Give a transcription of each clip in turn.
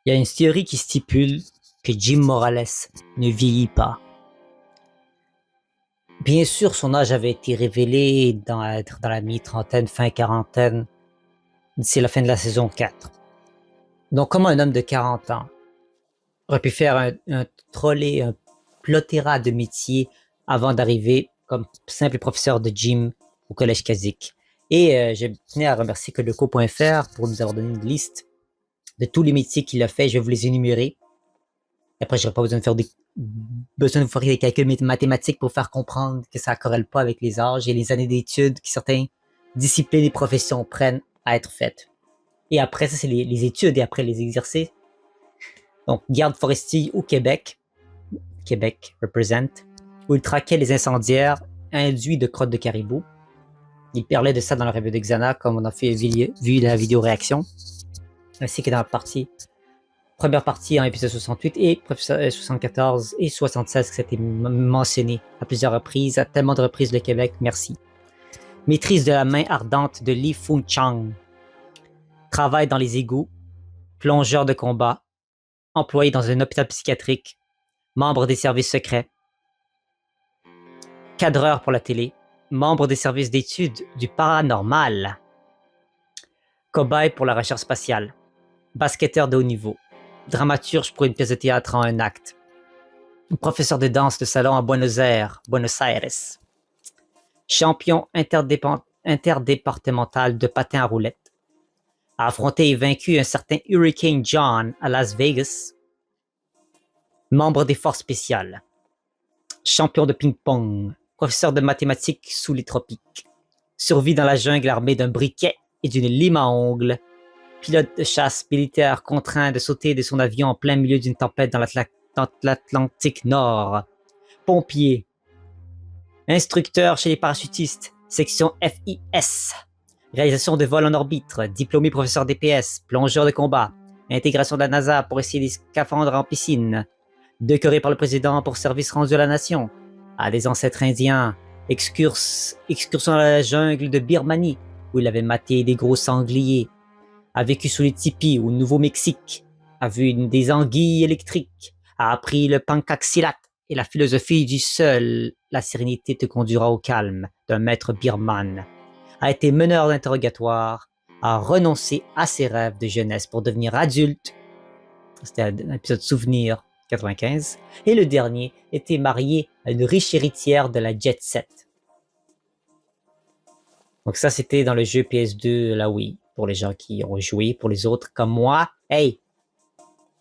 Il y a une théorie qui stipule que Jim Morales ne vieillit pas. Bien sûr, son âge avait été révélé être dans la mi-trentaine, fin quarantaine, d'ici la fin de la saison 4. Donc, comment un homme de 40 ans aurait pu faire un trolley, un plotéra de métier avant d'arriver comme simple professeur de gym au Collège Kazik. Et je tenais à remercier Codeco.fr pour nous avoir donné une liste de tous les métiers qu'il a fait. Je vais vous les énumérer. Après, j'aurais pas besoin de vous faire des calculs mathématiques pour faire comprendre que ça ne corrèle pas avec les âges et les années d'études que certaines disciplines et professions prennent à être faites. Et après, ça, c'est les études et après les exercices. Donc, garde forestier au Québec represent, où il traquait les incendiaires induits de crottes de caribou. Il parlait de ça dans la revue de Xana, comme on a vu la vidéo réaction, ainsi que dans la première partie en épisode 68 et 74 et 76 qui s'était mentionné à plusieurs reprises, à tellement de reprises le Québec, merci. Maîtrise de la main ardente de Li Fung Chang. Travail dans les égouts, plongeur de combat, employé dans un hôpital psychiatrique, membre des services secrets, cadreur pour la télé, membre des services d'études du paranormal, cobaye pour la recherche spatiale, basketteur de haut niveau, dramaturge pour une pièce de théâtre en un acte, professeur de danse de salon à Buenos Aires, champion interdépartemental de patin à roulettes, a affronté et vaincu un certain Hurricane John à Las Vegas, membre des forces spéciales, champion de ping-pong, professeur de mathématiques sous les tropiques, survit dans la jungle armé d'un briquet et d'une lime à ongles, pilote de chasse militaire contraint de sauter de son avion en plein milieu d'une tempête dans l'Atlantique Nord, pompier, instructeur chez les parachutistes, section FIS, réalisation de vol en orbite, diplômé professeur DPS, plongeur de combat, intégration de la NASA pour essayer des scaphandres en piscine, décoré par le président pour service rendu à la nation, à des ancêtres indiens, excursion dans la jungle de Birmanie, où il avait maté des gros sangliers, a vécu sous les tipis au Nouveau-Mexique, a vu des anguilles électriques, a appris le pancaxilat et la philosophie du seul, la sérénité te conduira au calme, d'un maître birman, a été meneur d'interrogatoire, a renoncé à ses rêves de jeunesse pour devenir adulte, c'était un épisode souvenir 95, et le dernier était marié à une riche héritière de la Jet Set. Donc ça, c'était dans le jeu PS2, la Wii, pour les gens qui ont joué, pour les autres comme moi. Hey,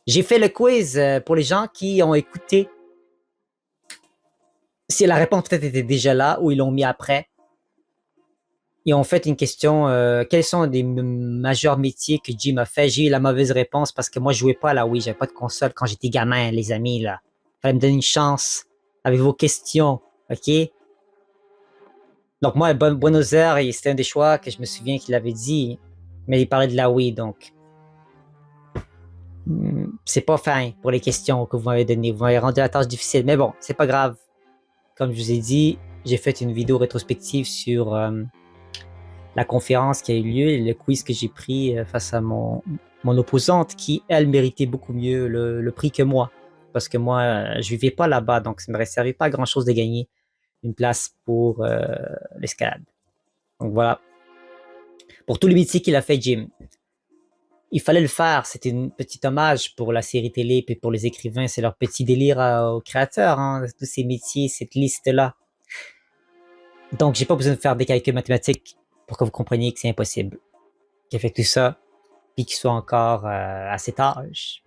j'ai fait le quiz pour les gens qui ont écouté. Si la réponse peut-être était déjà là ou ils l'ont mis après. Ils ont fait une question, quels sont les majeurs métiers que Jim a fait? J'ai eu la mauvaise réponse parce que moi, je jouais pas à la Wii, j'avais pas de console quand j'étais gamin, les amis, là. Fallait me donner une chance avec vos questions, ok? Donc moi, Buenos Aires, c'était un des choix que je me souviens qu'il avait dit, mais il parlait de la Wii, donc c'est pas fin pour les questions que vous m'avez données. Vous m'avez rendu la tâche difficile, mais bon, c'est pas grave. Comme je vous ai dit, j'ai fait une vidéo rétrospective sur la conférence qui a eu lieu et le quiz que j'ai pris face à mon opposante qui, elle, méritait beaucoup mieux le prix que moi. Parce que moi, je vivais pas là-bas, donc ça ne me servait pas à grand-chose de gagner une place pour l'escalade. Donc voilà. Pour tous les métiers qu'il a fait, Jim, il fallait le faire. C'était un petit hommage pour la série télé et pour les écrivains. C'est leur petit délire aux créateurs, hein, tous ces métiers, cette liste-là. Donc, j'ai pas besoin de faire des calculs mathématiques pour que vous compreniez que c'est impossible. Qu'il a fait tout ça, puis qu'il soit encore à cet âge.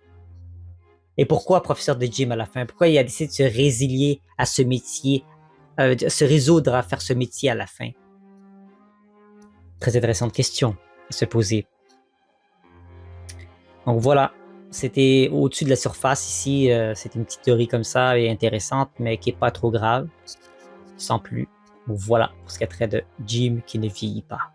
Et pourquoi professeur de gym à la fin? Pourquoi il a décidé de se résilier à ce métier, se résoudre à faire ce métier à la fin? Très intéressante question à se poser. Donc voilà, c'était au-dessus de la surface ici, c'était une petite théorie comme ça et intéressante, mais qui est pas trop grave, sans plus. Donc voilà pour ce qui a trait de Jim qui ne vieillit pas.